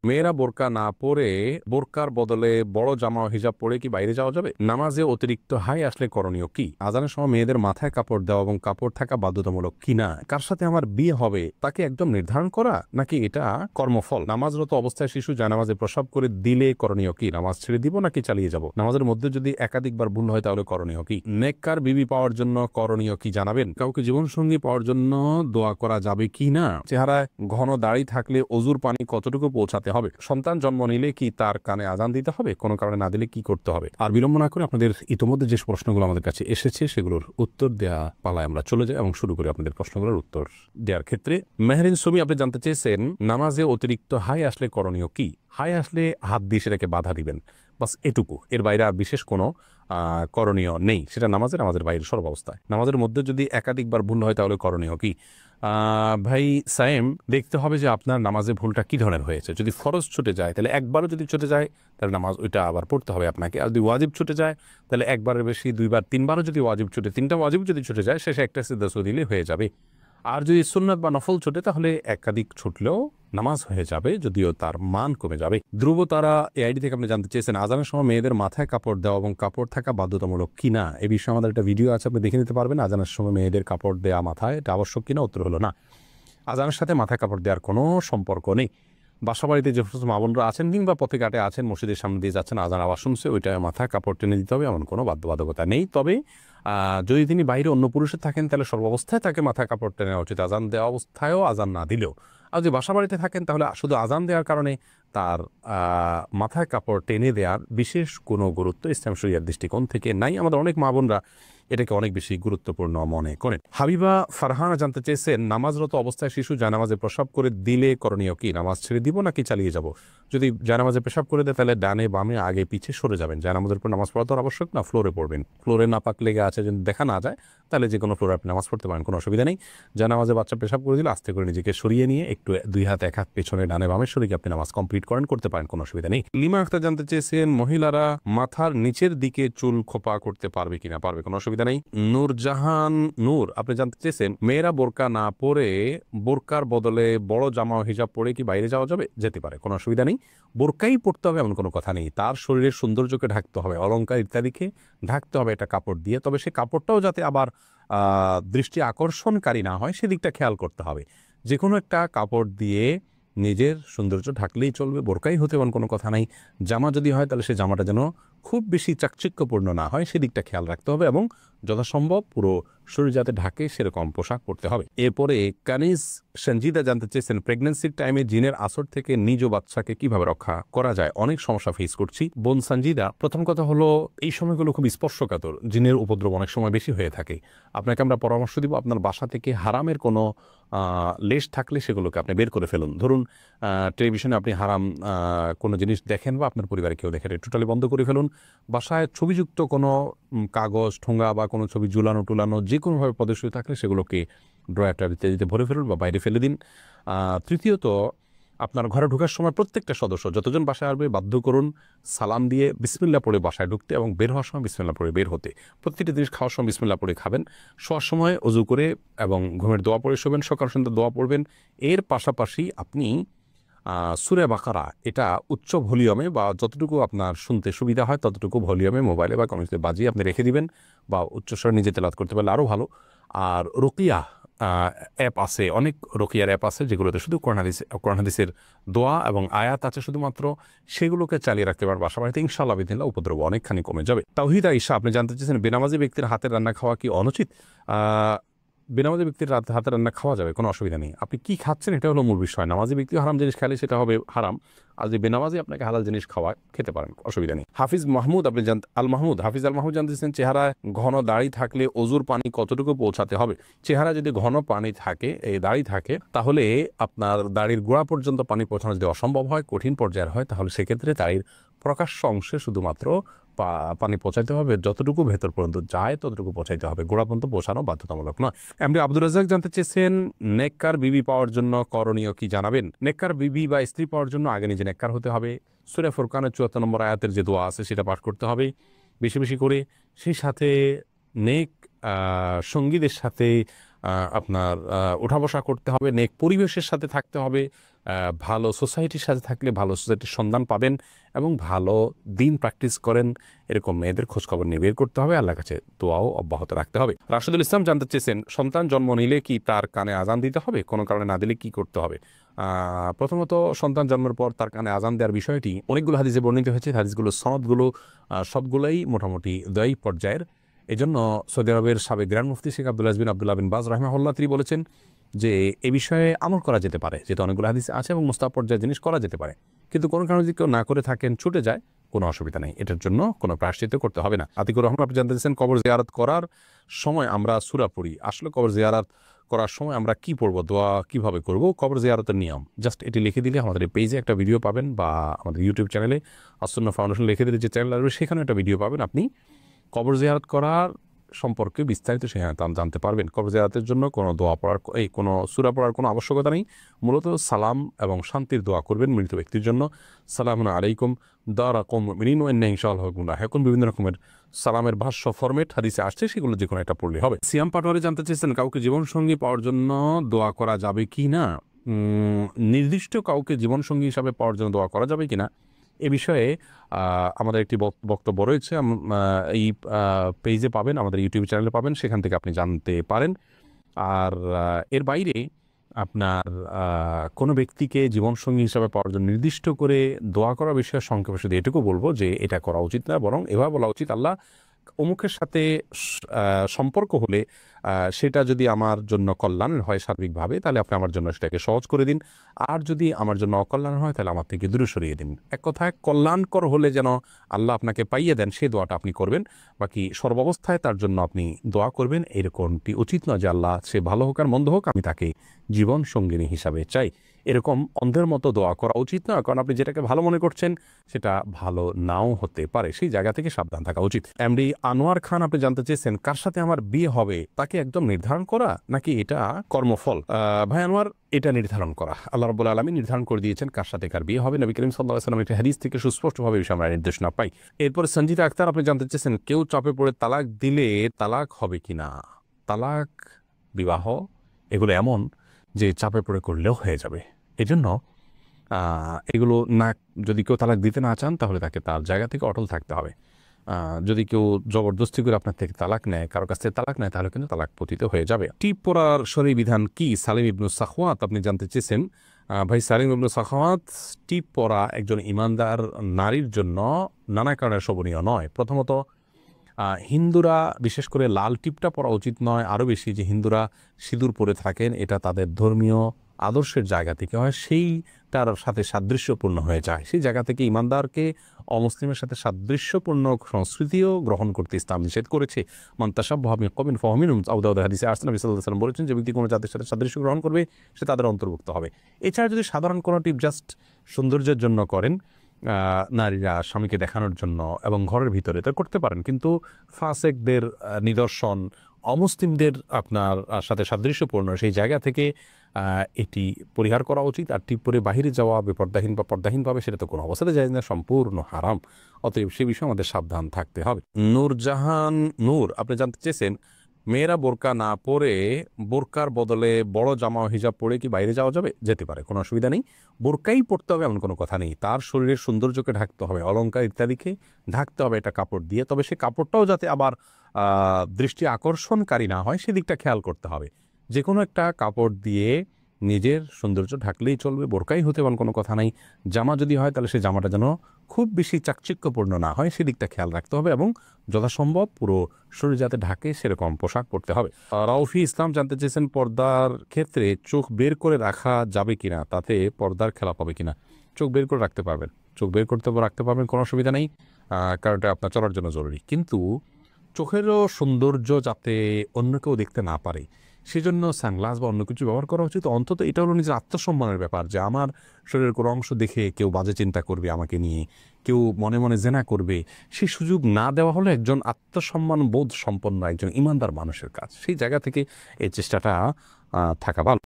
মেয়েরা বোরকা না পরে বোরকার বদলে বড় জামা ও হিজাব পরে কি বাইরে যাওয়া যাবে? নামাজে অতিরিক্ত হাই আসলে করণীয় কি? আজানের সময় মেয়েদের মাথায় কাপড় দেওয়া এবং কাপড় থাকা বাধ্যতামূলক কিনা? কার সাথে আমার বিয়ে হবে তাকে একদম নির্ধারণ করা, নাকি এটা কর্মফল? নামাজরত অবস্থায় শিশু জানামাজে প্রসাব করে দিলে করণীয় কি? নামাজ ছেড়ে দিব নাকি চালিয়ে যাব? নামাজের মধ্যে যদি একাধিকবার ভুল হয় তাহলে করণীয় কি? নেককার বিবি পাওয়ার জন্য করণীয় কি জানাবেন? কাউকে জীবনসঙ্গী পাওয়ার জন্য দোয়া করা যাবে কি না? চেহারায় ঘন দাড়ি থাকলে অজুর পানি কতটুকু পৌঁছাতে হবে? সন্তান জন্ম নিলে কি তার কানে আজান দিতে হবে? কোনো কারণে না দিলে কি করতে হবে? আর বিলম্ব না করে আপনাদের ইতোমধ্যে যে প্রশ্নগুলো আমাদের কাছে এসেছে সেগুলোর উত্তর দেওয়া পালায় আমরা চলে যাই এবং শুরু করি আপনাদের প্রশ্নগুলোর উত্তর দেওয়ার ক্ষেত্রে। মেহরিন সুমি আপনি জানতে চেয়েছেন নামাজে অতিরিক্ত হাই আসলে করণীয় কি? হাই আসলে হাত দিয়ে সেটাকে বাধা দিবেন, বাস এটুকু, এর বাইরে আর বিশেষ কোনো করণীয় নেই। সেটা নামাজের বাইরের সর্বাবস্থায়। নামাজের মধ্যে যদি একাধিকবার ভুল হয় তাহলে করণীয় কি? ভাই সায়েম, দেখতে হবে যে আপনার নামাজে ভুলটা কি ধরনের হয়েছে। যদি ফরজ ছুটে যায় তাহলে একবারও যদি ছুটে যায় তাহলে নামাজ ওইটা আবার পড়তে হবে আপনাকে। আর যদি ওয়াজিব ছুটে যায় তাহলে একবারের বেশি দুইবার তিনবারও যদি ওয়াজিব ছুটে, তিনটা ওয়াজিব যদি ছুটে যায় শেষে একটা সিজদা দিলে হয়ে যাবে। আর যদি সুন্নাত বা নফল ছুটে তাহলে একাধিক ছুটলেও নামাজ হয়ে যাবে, যদিও তার মান কমে যাবে। ধ্রুব তারা এআইডি থেকে আপনি জানতে চেয়েছেন আজানের সময় মেয়েদের মাথায় কাপড় দেওয়া এবং কাপড় থাকা বাধ্যতামূলক কিনা। এই বিষয়ে আমাদের একটা ভিডিও আছে, আপনি দেখে নিতে পারবেন। আজানের সময় মেয়েদের কাপড় দেওয়া মাথায় এটা আবশ্যক কিনা? উত্তর হলো না। আজানের সাথে মাথায় কাপড় দেওয়ার কোনো সম্পর্ক নেই। বাসাবাড়িতে যে সমস্ত মা বোনরা আছেন কিংবা পথে ঘাটে আছেন, মসজিদের সামনে দিয়ে যাচ্ছেন, আজান আওয়াজ শুনছে, ওইটা মাথায় কাপড় টেনে দিতে হবে এমন কোনো বাধ্যবাধকতা নেই। তবে যদি তিনি বাইরে অন্য পুরুষে থাকেন তাহলে সর্বাবস্থায় তাকে মাথায় কাপড় টেনে নেওয়া উচিত, আজান দেওয়া অবস্থায়ও আজান না দিলেও। আর যদি বাসাবাড়িতে থাকেন তাহলে শুধু আজান দেওয়ার কারণে তার মাথায় কাপড় টেনে দেওয়ার বিশেষ কোনো গুরুত্ব ইসলাম শরিয়ার দৃষ্টিকোণ থেকে নাই। আমাদের অনেক মা বোনরা এটাকে অনেক বেশি গুরুত্বপূর্ণ মনে করেন। হাবিবা ফারহানা জানতে চেয়েছেন নামাজরত অবস্থায় শিশু জানামাজে প্রসাব করে দিলে করণীয় কি? নামাজ ছেড়ে দিব নাকি চালিয়ে যাব? যদি জানামাজে পেশাব করে দেয় তাহলে ডানে বামে আগে পিছে সরে যাবেন। জানামাজের পর নামাজ পড়া তো আবশ্যক না, ফ্লোরে পড়বেন। ফ্লোরে নাপাক লেগে আছে যদি দেখা না যায় তাহলে যে কোনো ফ্লোরে আপনি নামাজ পড়তে পারেন, কোনো অসুবিধা নেই। জানামাজে বাচ্চা পেশাব করে দিলে আস্তে করে নিজেকে সরিয়ে নিয়ে একটু দুই হাত এক হাত পেছনে ডানে বামে সরিয়ে আপনি নামাজ কমপ্লিট করতে পারেন, কোনো অসুবিধা নেই। লিমা আক্তার জানতে চেয়েছেন মহিলারা মাথার নিচের দিকে চুল খোপা করতে পারবে কিনা? পারবে, কোনো অসুবিধা নেই। নূরজাহান নূর আপনি জানতে চেয়েছেন মেয়েরা বোরকা না পরে বোরকার বদলে বড় জামা ও হিজাব পরে কি বাইরে যাওয়া যাবে? যেতে পারে, কোনো অসুবিধা নেই। বোরকাই পড়তে হবে এমন কোনো কথা নেই। তার শরীরের সৌন্দর্যকে ঢাকতে হবে, অলংকার ইত্যাদিকে ঢাকতে হবে একটা কাপড় দিয়ে। তবে সে কাপড়টাও যাতে আবার দৃষ্টি আকর্ষণকারী না হয় সেদিকটা খেয়াল করতে হবে। যে কোনো একটা কাপড় দিয়ে নিজের সৌন্দর্য ঢাকলেই চলবে, বোরকাই হতে এমন কোনো কথা নাই। জামা যদি হয় তাহলে সে জামাটা যেন খুব বেশি চাকচিক্যপূর্ণ না হয় সেদিকটা খেয়াল রাখতে হবে এবং যথাসম্ভব পুরো শরীর যাতে ঢাকে সেরকম পোশাক পরতে হবে। এরপরে কানিজ সঞ্জিদা জানতে চেয়েছেন প্রেগন্যান্সির টাইমে জিনের আসর থেকে নিজ বাচ্চাকে কিভাবে রক্ষা করা যায়? অনেক সমস্যা ফেস করছি বোন সঞ্জিদা। প্রথম কথা হলো এই সময়গুলো খুব স্পর্শকাতর, জিনের উপদ্রব অনেক সময় বেশি হয়ে থাকে। আপনাকে আমরা পরামর্শ দিব আপনার বাসা থেকে হারামের কোনো লেশ থাকলে সেগুলোকে আপনি বের করে ফেলুন। ধরুন টেলিভিশনে আপনি হারাম কোনো জিনিস দেখেন বা আপনার পরিবারে কেউ দেখেন, টোটালি বন্ধ করে ফেলুন। বাসায় ছবিযুক্ত কোনো কাগজ ঠোঙ্গা বা কোনো ছবি ঝুলানো টুলানো যে কোনোভাবে প্রদর্শিত থাকলে সেগুলোকে ড্রয়ারটার ইত্যাদিতে ভরে ফেলুন বা বাইরে ফেলে দিন। তৃতীয়ত, আপনার ঘরে ঢোকার সময় প্রত্যেকটা সদস্য যতজন বাসায় আসবে বাধ্য করুন সালাম দিয়ে বিসমিল্লাহ পড়ে বাসায় ঢুকতে এবং বের হওয়ার সময় বিসমিল্লাহ পড়ে বের হতে। প্রত্যেকটা জিনিস খাওয়ার সময় বিসমিল্লাহ পড়ে খাবেন, শোয়ার সময় অজু করে এবং ঘুমের দোয়া পড়ে শোবেন, সকাল সন্ধ্যা দোয়া পড়বেন। এর পাশাপাশি আপনি সূরা বাকারা এটা উচ্চ ভলিউমে বা যতটুকু আপনার শুনতে সুবিধা হয় ততটুকু ভলিউমে মোবাইলে বা কম্পিউটারে বাজিয়ে আপনি রেখে দিবেন, বা উচ্চস্বরে নিজে তেলাওয়াত করতে পারলে আরও ভালো। আর রুকিয়া অ্যাপ আছে, অনেক রুকিয়ার অ্যাপ আছে যেগুলোতে শুধু কোরআন হাদিসের দোয়া এবং আয়াত আছে শুধুমাত্র, সেগুলোকে চালিয়ে রাখতে পারেন বাসা বাড়িতে, ইনশাআল্লাহ বিদিনিল্লাহ উপদ্রব অনেকখানি কমে যাবে। তাওহীদ আয়েশা আপনি জানতে চেয়েছেন বেনামাজি ব্যক্তির হাতের রান্না খাওয়া কি অনুচিত? বেনামাজি ব্যক্তির হাতে রান্না খাওয়া যাবে, কোনো অসুবিধা নেই। আপনি কি খাচ্ছেন এটা হলো মূল বিষয়। নামাজি ব্যক্তি হারাম জিনিস খেলে সেটা হবে হারাম, আর যদি বেনামাজি আপনাকে হালাল জিনিস খাওয়ায় খেতে পারেন, অসুবিধা নেই। হাফিজ মাহমুদ আপনি হাফিজ আল মাহমুদ জানতেছেন চেহারায় ঘন দাড়ি থাকলে অজুর পানি কতটুকু পৌঁছাতে হবে? চেহারা যদি ঘন পানি থাকে, এই দাড়ি থাকে, তাহলে আপনার দাড়ির গোড়া পর্যন্ত পানি পৌঁছানো যদি অসম্ভব হয়, কঠিন পর্যায়ের হয়, তাহলে সেক্ষেত্রে দাড়ির প্রকাশ্য অংশে শুধুমাত্র পানি পৌঁছাইতে হবে, যতটুকু ভেতর পর্যন্ত যায় ততটুকু পৌঁছাইতে হবে, গোড়া পর্যন্ত পৌঁছানো বাধ্যতামূলক নয়। এমনি আব্দুর রাজ্জাক জানতে চেয়েছেন নেককার বিবি পাওয়ার জন্য করণীয় কি জানাবেন? নেককার বিবি বা স্ত্রী পাওয়ার জন্য আগে নিজে নেককার হতে হবে। সূরা ফুরকানের ৭৪ নম্বর আয়াতের যে দোয়া আছে সেটা পাঠ করতে হবে বেশি বেশি করে। সেই সাথে নেক সঙ্গীদের সাথে আপনার উঠা বসা করতে হবে, নেক পরিবেশের সাথে থাকতে হবে, ভালো সোসাইটির সাথে থাকলে ভালো সোসাইটির সন্ধান পাবেন এবং ভালো দিন প্র্যাকটিস করেন এরকম মেয়েদের খোঁজখবর নিয়ে বের করতে হবে, আল্লাহর কাছে দোয়াও অব্যাহত রাখতে হবে। রাশেদুল ইসলাম জানতে চেয়েছেন, সন্তান জন্ম নিলে কি তার কানে আজান দিতে হবে? কোনো কারণে না দিলে কি করতে হবে? প্রথমত সন্তান জন্মের পর তার কানে আজান দেওয়ার বিষয়টি অনেকগুলো হাদিসে বর্ণিত হয়েছে। হাদিসগুলো সনদগুলো সবগুলোই মোটামুটি দয়ী পর্যায়ের। এই জন্য সৌদি আরবের সাবেক গ্র্যান্ড মুফতি শেখ আব্দুল্লাহ বিন বাজ রাহিমাহুল্লাহ তিনি বলেছেন যে এ বিষয়ে আমল করা যেতে পারে, যেহেতু অনেকগুলো হাদিস আছে এবং মুস্তাহাব পর্যায়ের জিনিস করা যেতে পারে, কিন্তু কোনো কারণে যদি কেউ না করে থাকেন, ছুটে যায়, কোনো অসুবিধা নেই, এটার জন্য কোনো প্রায়শ্চিত্ত করতে হবে না। আতিকুর রহমান আপনি জানতে চাইছেন, কবর জিয়ারত করার সময় আমরা সূরা পড়ি, আসলে কবর জিয়ারত করার সময় আমরা কি পড়বো, দোয়া কিভাবে করব, কবর জিয়ারতের নিয়ম জাস্ট এটি লিখে দিলে আমাদের এই পেজে একটা ভিডিও পাবেন, বা আমাদের ইউটিউব চ্যানেলে আসুন্নাহ ফাউন্ডেশন লিখে দিলে যে চ্যানেল আসবে সেখানে একটা ভিডিও পাবেন, আপনি কবর জিয়ারত করার সম্পর্কে বিস্তারিত সেখানে জানতে পারবেন। কবর জিয়ারতের জন্য কোনো দোয়া পড়ার কোনো সূরা পড়ার কোনো আবশ্যকতা নেই, মূলত সালাম এবং শান্তির দোয়া করবেন মৃত ব্যক্তির জন্য। সালামুন আলাইকুম দারাকুম মিনিন ওয়া ইন্না ইনশাআল্লাহু গুনাহ, এখন বিভিন্ন রকমের সালামের ভাষ্য ফরম্যাট হাদিসে আসছে, সেগুলো যে কোনো একটা পড়লে হবে। সিয়াম পাটোয়ারি জানতে চেয়েছেন, কাউকে জীবনসঙ্গী পাওয়ার জন্য দোয়া করা যাবে কি না? নির্দিষ্ট কাউকে জীবনসঙ্গী হিসাবে পাওয়ার জন্য দোয়া করা যাবে কিনা এ বিষয়ে আমাদের একটি বক্তব্য রয়েছে, এই পেজে পাবেন, আমাদের ইউটিউব চ্যানেলে পাবেন, সেখান থেকে আপনি জানতে পারেন। আর এর বাইরে আপনার কোনো ব্যক্তিকে জীবনসঙ্গী হিসাবে পাওয়ার জন্য নির্দিষ্ট করে দোয়া করার বিষয়ে সংক্ষেপে শুধু এটুকু বলবো যে এটা করা উচিত না, বরং এভাবে বলা উচিত, আল্লাহ অমুকের সাথে সম্পর্ক হলে সেটা যদি আমার জন্য কল্যাণের হয় সার্বিকভাবে, তাহলে আপনি আমার জন্য সেটাকে সহজ করে দিন, আর যদি আমার জন্য অকল্যাণ হয় তাহলে আমার থেকে দূরে সরিয়ে দিন। এক কথায় কল্যাণকর হলে যেন আল্লাহ আপনাকে পাইয়ে দেন, সেই দোয়াটা আপনি করবেন, বাকি সর্বাবস্থায় তার জন্য আপনি দোয়া করবেন এরকমটি উচিত নয় যে আল্লাহ সে ভালো হোক আর মন্দ হোক আমি তাকে জীবন সঙ্গিনী হিসাবে চাই, এরকম অন্ধের মতো দোয়া করা উচিত না, কারণ আপনি যেটাকে ভালো মনে করছেন সেটা ভালো নাও হতে পারে, সেই জায়গা থেকে সাবধান থাকা উচিত। এমডি আনোয়ার খান আপনি জানতে চেয়েছেন, কার সাথে আমার বিয়ে হবে তাকে একদম নির্ধারণ করা নাকি এটা কর্মফল? ভাই আনোয়ার, এটা নির্ধারণ করা, আল্লাহ রাব্বুল আলামিন নির্ধারণ করে দিয়েছেন কার সাথে কার বিয়ে হবে। নবী করিম সাল্লাল্লাহু আলাইহি ওয়াসাল্লাম একটা হাদিস থেকে সুস্পষ্টভাবে বিষয়ে আমরা নির্দেশনা পাই। এরপরে সঞ্জিতা আক্তার আপনি জানতে চেয়েছেন, কেউ চাপে পড়ে তালাক দিলে তালাক হবে কিনা? তালাক, বিবাহ এগুলো এমন যে চাপে পড়ে করলেও হয়ে যাবে, এজন্য এগুলো না, যদি কেউ তালাক দিতে না চান তাহলে তাকে তার জায়গা থেকে অটল থাকতে হবে। যদি কেউ জবরদস্তি করে আপনার থেকে তালাক নেয়, কারো কাছ থেকে তালাক নেয়, তাহলে কিন্তু তালাক পতিত হয়ে যাবে। টিপ পরার শরঈ বিধান কি? সালিম ইবনু সাখওয়াত আপনি জানতে চেয়েছেন, ভাই সালিম ইবনু সাখওয়াত, টিপ পরা একজন ইমানদার নারীর জন্য নানা কারণে শোভনীয় নয়। প্রথমত হিন্দুরা বিশেষ করে লাল টিপটা পরা উচিত নয়, আরও বেশি যে হিন্দুরা সিঁদুর পরে থাকেন এটা তাদের ধর্মীয় আদর্শের জায়গা থেকে হয়, সেইটার সাথে সাদৃশ্যপূর্ণ হয়ে যায়, সেই জায়গা থেকে ইমানদারকে অমুসলিমের সাথে সাদৃশ্যপূর্ণ সংস্কৃতিও গ্রহণ করতে ইসলাম নিষেধ করেছে। মান তাশাব্বাহা বিকওমিন ফাহুয়া মিনহুম, আবু দাউদ হাদিসে আসছে, নবী সাল্লাল্লাহু আলাইহি ওয়াসাল্লাম বলেছেন যে ব্যক্তি কোনো জাতির সাথে সাদৃশ্য গ্রহণ করবে সে তাদের অন্তর্ভুক্ত হবে। এছাড়া যদি সাধারণ কোনো টিপ জাস্ট সৌন্দর্যের জন্য করেন, নারীরা স্বামীকে দেখানোর জন্য এবং ঘরের ভিতরে তা করতে পারেন, কিন্তু ফাসেকদের নিদর্শন, অমুসলিমদের আপনার সাথে সাদৃশ্যপূর্ণ সেই জায়গা থেকে এটি পরিহার করা উচিত। আর টিপ পরে বাহিরে যাওয়া বেপর্দাহীন বা পর্দাহীনভাবে সেটা তো কোনো অবস্থাতে যায় না, সম্পূর্ণ হারাম, অতএব সে বিষয়ে আমাদের সাবধান থাকতে হবে। নূরজাহান নূর আপনি জানতে চেয়েছেন, মেয়েরা বোরকা না পরে বোরকার বদলে বড় জামা ও হিজাব পরে কি বাইরে যাওয়া যাবে? যেতে পারে, কোনো অসুবিধা নেই, বোরকাই পড়তে হবে এমন কোনো কথা নেই, তার শরীরের সৌন্দর্যকে ঢাকতে হবে, অলংকার ইত্যাদিকে ঢাকতে হবে এটা কাপড় দিয়ে, তবে সে কাপড়টাও যাতে আবার দৃষ্টি আকর্ষণকারী না হয় সেদিকটা খেয়াল করতে হবে। যে কোনো একটা কাপড় দিয়ে নিজের সৌন্দর্য ঢাকলেই চলবে, বোরকাই হতে এমন কোনো কথা নাই। জামা যদি হয় তাহলে সে জামাটা যেন খুব বেশি চাকচিক্যপূর্ণ না হয় সেদিকটা খেয়াল রাখতে হবে, এবং যথাসম্ভব পুরো শরীর যাতে ঢাকে সেরকম পোশাক পরতে হবে। রাউফি ইসলাম জানতে চেয়েছেন, পর্দার ক্ষেত্রে চোখ বের করে রাখা যাবে কিনা, তাতে পর্দার খেলাপ হবে কিনা? চোখ বের করে রাখতে পারবেন, চোখ বের করতে রাখতে পারবেন, কোনো অসুবিধা নেই, কারণ এটা আপনার চলার জন্য জরুরি, কিন্তু চোখেরও সৌন্দর্য যাতে অন্য কেউ দেখতে না পারে সেজন্য সানগ্লাস বা অন্য কিছু ব্যবহার করা উচিত। অন্তত এটা হলো নিজের আত্মসম্মানের ব্যাপার, যে আমার শরীরের কোনো অংশ দেখে কেউ বাজে চিন্তা করবে আমাকে নিয়ে, কেউ মনে মনে জেনা করবে, সেই সুযোগ না দেওয়া হলো একজন আত্মসম্মান বোধ সম্পন্ন একজন ইমানদার মানুষের কাজ। সেই জায়গা থেকে এই চেষ্টাটা থাকা ভালো।